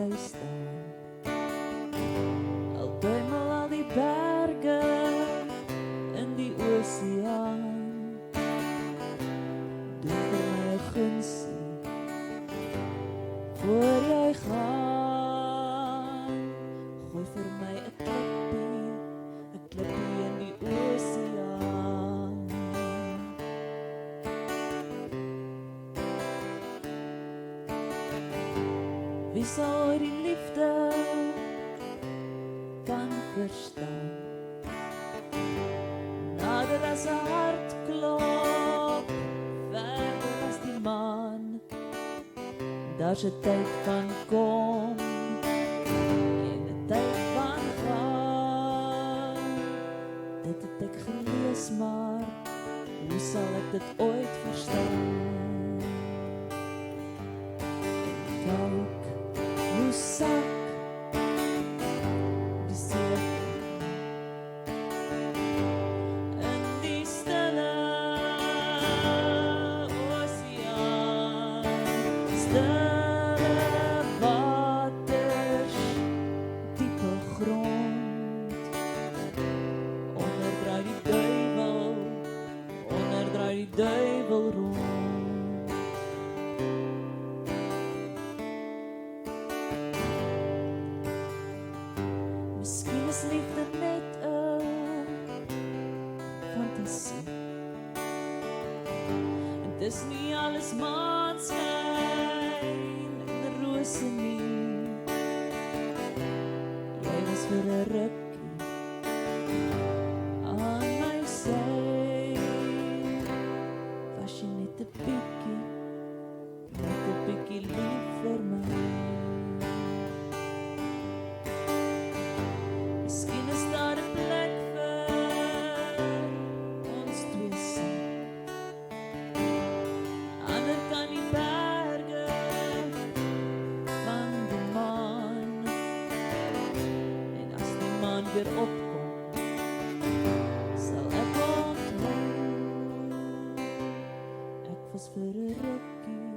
bly staan. Al tuimel al die berge in die oseaan. Doen vir my 'n gunsie voor jy gaan. Gooi vir my 'n klippie in die oseaan. Wie sal die liefde kan verstaan? Nader as 'n hartklop, verder as die maan. Daar's 'n tyd van kom en 'n tyd van gaan. Dit het ek gelees, maar hoe sal ek dit ooit verstaan? Kyk, hoe sak die see in die stille oseaan. Stille waters, diepe grond. Onderdraai die duivel rond. Miskien is liefde net 'n fantasie. En dis nie alles maanskyn en rose nie. Jy was vir 'n rukkie aan my sy. Was jy net 'n bietjie lief vir my? Miskien is daar 'n plek vir ons twee saam. Ander kan die berge van die maan. En as die maan weer opkom, sal ek onthou, ek was vir 'n rukkie